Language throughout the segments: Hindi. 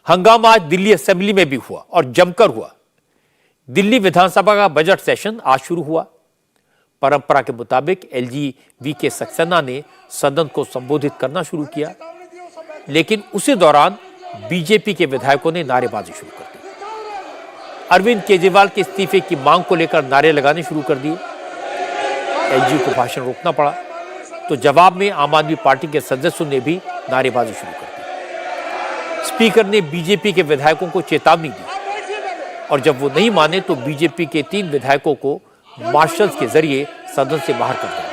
हंगामा आज दिल्ली असेंबली में भी हुआ और जमकर हुआ। दिल्ली विधानसभा का बजट सेशन आज शुरू हुआ। परंपरा के मुताबिक एलजी वीके सक्सेना ने सदन को संबोधित करना शुरू किया, लेकिन उसी दौरान बीजेपी के विधायकों ने नारेबाजी शुरू कर दी। अरविंद केजरीवाल के इस्तीफे की मांग को लेकर नारे लगाने शुरू कर दिए। एलजी को भाषण रोकना पड़ा, तो जवाब में आम आदमी पार्टी के सदस्यों ने भी नारेबाजी शुरू कर दी। स्पीकर ने बीजेपी के विधायकों को चेतावनी दी और जब वो नहीं माने तो बीजेपी के 3 विधायकों को मार्शल्स के जरिए सदन से बाहर कर दिया।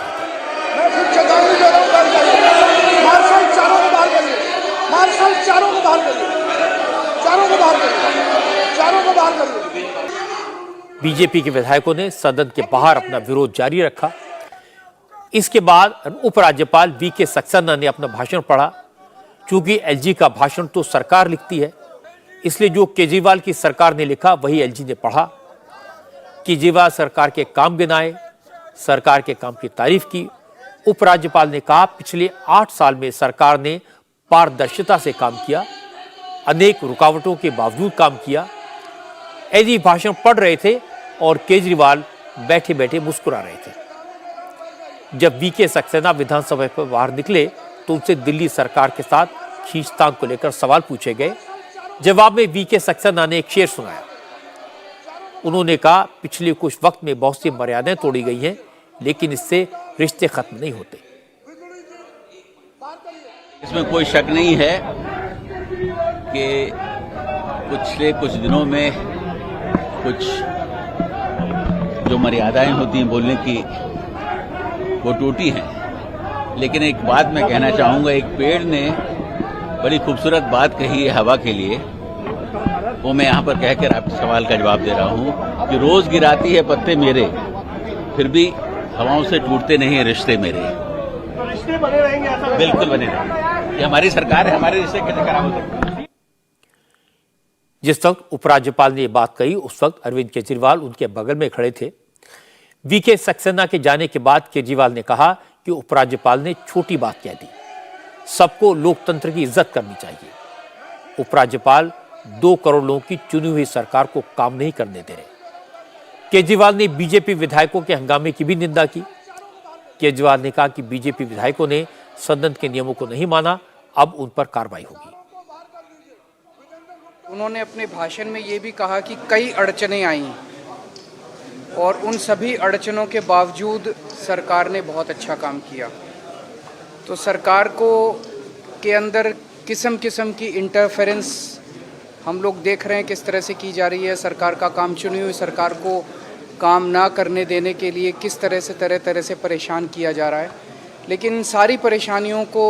बीजेपी के विधायकों ने सदन के बाहर अपना विरोध जारी रखा। इसके बाद उपराज्यपाल वीके सक्सेना ने अपना भाषण पढ़ा। चूंकि एलजी का भाषण तो सरकार लिखती है, इसलिए जो केजरीवाल की सरकार ने लिखा वही एलजी ने पढ़ा। केजरीवाल सरकार के काम गिनाए, सरकार के काम की तारीफ की। उपराज्यपाल ने कहा, पिछले 8 साल में सरकार ने पारदर्शिता से काम किया, अनेक रुकावटों के बावजूद काम किया। एलजी भाषण पढ़ रहे थे और केजरीवाल बैठे बैठे मुस्कुरा रहे थे। जब वीके सक्सेना विधानसभा पर बाहर निकले तो उनसे दिल्ली सरकार के साथ खींचतान को लेकर सवाल पूछे गए। जवाब में वीके सक्सेना ने एक शेर सुनाया। उन्होंने कहा, पिछले कुछ वक्त में बहुत सी मर्यादाएं तोड़ी गई हैं, लेकिन इससे रिश्ते खत्म नहीं होते। इसमें कोई शक नहीं है कि पिछले कुछ दिनों में कुछ जो मर्यादाएं होती हैं बोलने की वो टूटी हैं। लेकिन एक बात मैं कहना चाहूंगा, एक पेड़ ने बड़ी खूबसूरत बात कही है हवा के लिए, वो मैं यहाँ पर कहकर आपके सवाल का जवाब दे रहा हूँ कि रोज गिराती है पत्ते मेरे, फिर भी हवाओं से टूटते नहीं रिश्ते मेरे। तो रिश्ते बने रहेंगे ऐसा? बिल्कुल बने रहेंगे। ये हमारी सरकार है, हमारे रिश्ते कैसे खराब हो सकते हैं? जिस वक्त उपराज्यपाल ने यह बात कही उस वक्त अरविंद केजरीवाल उनके बगल में खड़े थे। वीके सक्सेना के जाने के बाद केजरीवाल ने कहा कि उपराज्यपाल ने छोटी बात कह दी, सबको लोकतंत्र की इज्जत करनी चाहिए। उपराज्यपाल 2 करोड़ लोगों की चुनी हुई सरकार को काम नहीं करने दे रहे। केजरीवाल ने बीजेपी विधायकों के हंगामे की भी निंदा की। केजरीवाल ने कहा कि बीजेपी विधायकों ने सदन के नियमों को नहीं माना, अब उन पर कार्रवाई होगी। उन्होंने अपने भाषण में ये भी कहा कि कई अड़चनें आई और उन सभी अड़चनों के बावजूद सरकार ने बहुत अच्छा काम किया। तो सरकार के अंदर किस्म किस्म की इंटरफेरेंस हम लोग देख रहे हैं किस तरह से की जा रही है। सरकार का काम, चुनी हुई सरकार को काम ना करने देने के लिए किस तरह से परेशान किया जा रहा है। लेकिन सारी परेशानियों को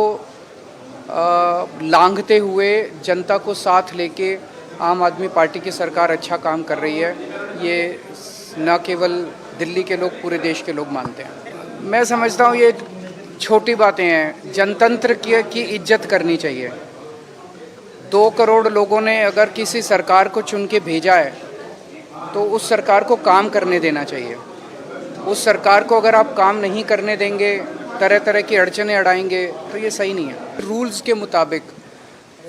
लांघते हुए जनता को साथ लेके आम आदमी पार्टी की सरकार अच्छा काम कर रही है। ये न केवल दिल्ली के लोग, पूरे देश के लोग मानते हैं। मैं समझता हूँ ये छोटी बातें हैं। जनतंत्र की इज्जत करनी चाहिए। 2 करोड़ लोगों ने अगर किसी सरकार को चुन के भेजा है तो उस सरकार को काम करने देना चाहिए। उस सरकार को अगर आप काम नहीं करने देंगे, तरह तरह की अड़चनें अड़ाएंगे, तो ये सही नहीं है। रूल्स के मुताबिक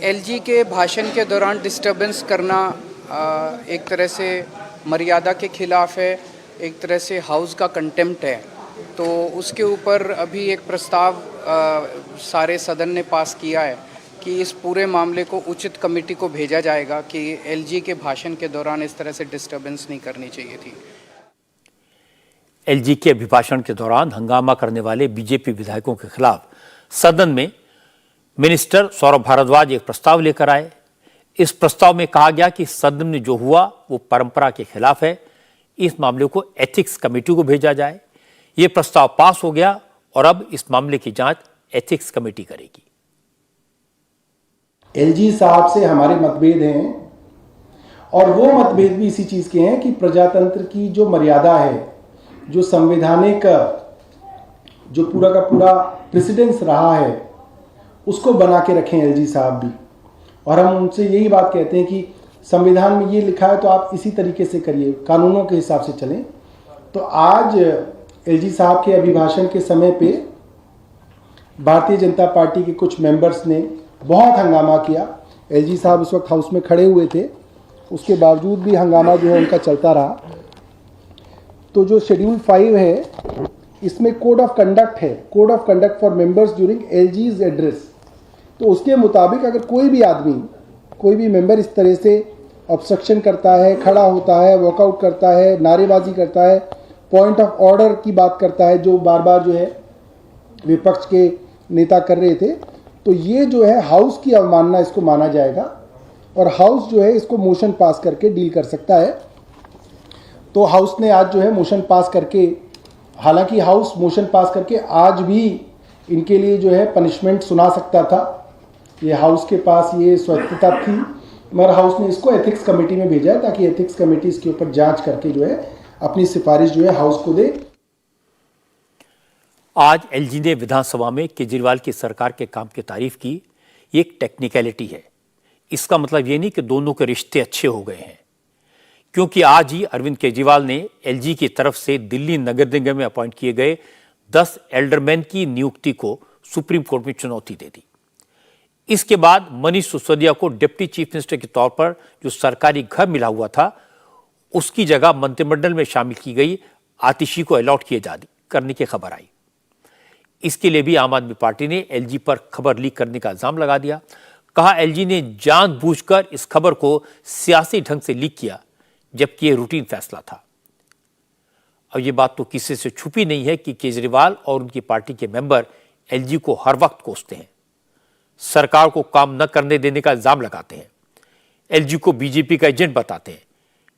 एलजी के भाषण के दौरान डिस्टर्बेंस करना एक तरह से मर्यादा के खिलाफ है, एक तरह से हाउस का कंटेम्प्ट है। तो उसके ऊपर अभी एक प्रस्ताव सारे सदन ने पास किया है कि इस पूरे मामले को उचित कमेटी को भेजा जाएगा कि एलजी के भाषण के दौरान इस तरह से डिस्टर्बेंस नहीं करनी चाहिए थी। एलजी के अभिभाषण के दौरान हंगामा करने वाले बीजेपी विधायकों के खिलाफ सदन में मिनिस्टर सौरभ भारद्वाज एक प्रस्ताव लेकर आए। इस प्रस्ताव में कहा गया कि सदन में जो हुआ वो परंपरा के खिलाफ है, इस मामले को एथिक्स कमेटी को भेजा जाए। यह प्रस्ताव पास हो गया और अब इस मामले की जांच एथिक्स कमेटी करेगी। एलजी साहब से हमारे मतभेद हैं और वो मतभेद भी इसी चीज के हैं कि प्रजातंत्र की जो मर्यादा है, जो संवैधानिक जो पूरा का पूरा प्रेसिडेंस रहा है, उसको बना के रखें एलजी साहब भी। और हम उनसे यही बात कहते हैं कि संविधान में ये लिखा है तो आप इसी तरीके से करिए, कानूनों के हिसाब से चलें। तो आज एलजी साहब के अभिभाषण के समय पे भारतीय जनता पार्टी के कुछ मेंबर्स ने बहुत हंगामा किया। एलजी साहब उस वक्त हाउस में खड़े हुए थे, उसके बावजूद भी हंगामा जो है उनका चलता रहा। तो जो शेड्यूल 5 है इसमें कोड ऑफ कंडक्ट है, code of conduct for members during LG's address. तो उसके मुताबिक अगर कोई भी आदमी, कोई भी मेंबर इस तरह से ऑब्स्ट्रक्शन करता है, खड़ा होता है, वॉकआउट करता है, नारेबाजी करता है, पॉइंट ऑफ ऑर्डर की बात करता है जो बार बार जो है विपक्ष के नेता कर रहे थे, तो ये जो है हाउस की अवमानना इसको माना जाएगा और हाउस जो है इसको मोशन पास करके डील कर सकता है। तो हाउस ने आज जो है मोशन पास करके, हालांकि हाउस मोशन पास करके आज भी इनके लिए जो है पनिशमेंट सुना सकता था, ये हाउस के पास ये स्वतंत्रता थी, मगर हाउस ने इसको एथिक्स कमेटी में भेजा है ताकि एथिक्स कमेटी इसके ऊपर जांच करके जो है अपनी सिफारिश जो है हाउस को दे। आज एलजी ने विधानसभा में केजरीवाल की सरकार के काम की तारीफ की। ये एक टेक्निकलिटी है, इसका मतलब ये नहीं कि दोनों के रिश्ते अच्छे हो गए हैं, क्योंकि आज ही अरविंद केजरीवाल ने एलजी की तरफ से दिल्ली नगर निगम में अपॉइंट किए गए 10 एल्डरमैन की नियुक्ति को सुप्रीम कोर्ट में चुनौती दे दी। इसके बाद मनीष सिसोदिया को डिप्टी चीफ मिनिस्टर के तौर पर जो सरकारी घर मिला हुआ था उसकी जगह मंत्रिमंडल में शामिल की गई आतिशी को अलॉट किए करने की खबर आई। इसके लिए भी आम आदमी पार्टी ने एलजी पर खबर लीक करने का इल्जाम लगा दिया। कहा एलजी ने जानबूझकर इस खबर को सियासी ढंग से लीक किया, जबकि यह रूटीन फैसला था। और यह बात तो किसी से छुपी नहीं है कि केजरीवाल और उनकी पार्टी के मेंबर एलजी को हर वक्त कोसते हैं, सरकार को काम न करने देने का इल्जाम लगाते हैं, एलजी को बीजेपी का एजेंट बताते हैं।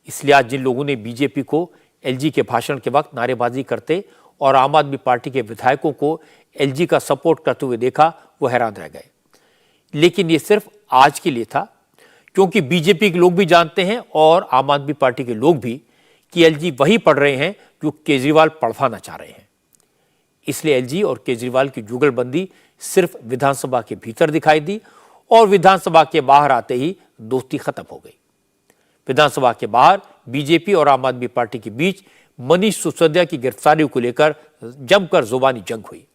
इसलिए आज जिन लोगों ने बीजेपी को एलजी के भाषण के वक्त नारेबाजी करते और आम आदमी पार्टी के विधायकों को एलजी का सपोर्ट करते हुए देखा, वो हैरान रह गए। लेकिन ये सिर्फ आज के लिए था, क्योंकि बीजेपी के लोग भी जानते हैं और आम आदमी पार्टी के लोग भी कि एलजी वही पढ़ रहे हैं जो केजरीवाल पढ़वाना चाह रहे हैं। इसलिए एलजी और केजरीवाल की जुगलबंदी सिर्फ विधानसभा के भीतर दिखाई दी और विधानसभा के बाहर आते ही दोस्ती खत्म हो गई। विधानसभा के बाहर बीजेपी और आम आदमी पार्टी के बीच मनीष सिसोदिया की गिरफ्तारी को लेकर जमकर जुबानी जंग हुई।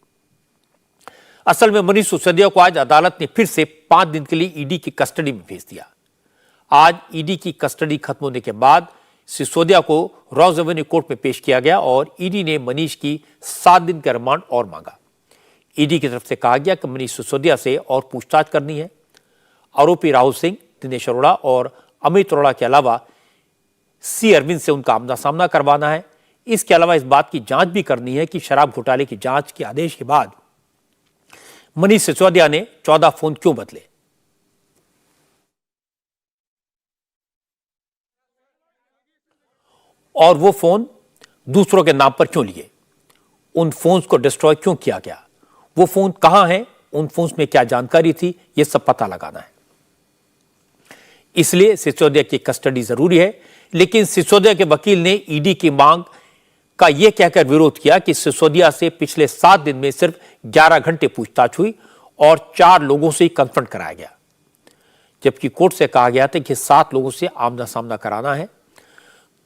असल में मनीष सिसोदिया को आज अदालत ने फिर से 5 दिन के लिए ईडी की कस्टडी में भेज दिया। आज ईडी की कस्टडी खत्म होने के बाद सिसोदिया को रॉस एवेन्यू कोर्ट में पेश किया गया और ईडी ने मनीष की 7 दिन का रिमांड और मांगा। ईडी की तरफ से कहा गया कि मनीष सिसोदिया से और पूछताछ करनी है। आरोपी राहुल सिंह, दिनेश अरोड़ा और अमित अरोड़ा के अलावा सी अरविंद से उनका आमना सामना करवाना है। इसके अलावा इस बात की जांच भी करनी है कि शराब घोटाले की जांच के आदेश के बाद मनीष सिसोदिया ने 14 फोन क्यों बदले। और वो फोन दूसरों के नाम पर क्यों लिए, उन फोन्स को डिस्ट्रॉय क्यों किया गया, वो फोन कहां हैं, उन फोन्स में क्या जानकारी थी, यह सब पता लगाना है। इसलिए सिसोदिया की कस्टडी जरूरी है। लेकिन सिसोदिया के वकील ने ईडी की मांग का यह कहकर विरोध किया कि सिसोदिया से पिछले 7 दिन में सिर्फ 11 घंटे पूछताछ हुई और 4 लोगों से ही कन्फ्रंट कराया गया, जबकि कोर्ट से कहा गया था कि 7 लोगों से आमना सामना कराना है।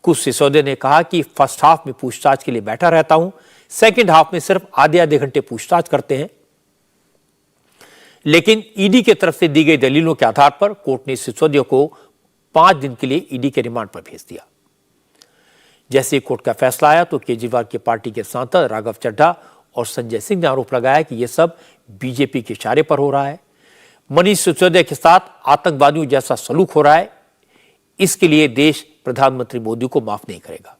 कुछ सिसोदिया ने कहा कि फर्स्ट हाफ में पूछताछ के लिए बैठा रहता हूं, सेकंड हाफ में सिर्फ आधे घंटे पूछताछ करते हैं। लेकिन ईडी की तरफ से दी गई दलीलों के आधार पर कोर्ट ने सिसोदिया को 5 दिन के लिए ईडी के रिमांड पर भेज दिया। जैसे कोर्ट का फैसला आया तो केजरीवाल की पार्टी के सांसद राघव चड्ढा और संजय सिंह ने आरोप लगाया कि यह सब बीजेपी के इशारे पर हो रहा है। मनीष सिसोदिया के साथ आतंकवादियों जैसा सलूक हो रहा है। इसके लिए देश प्रधानमंत्री मोदी को माफ नहीं करेगा।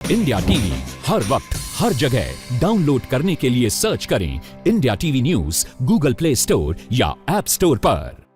इंडिया टीवी हर वक्त हर जगह डाउनलोड करने के लिए सर्च करें India TV news Google play store या ऐप स्टोर पर।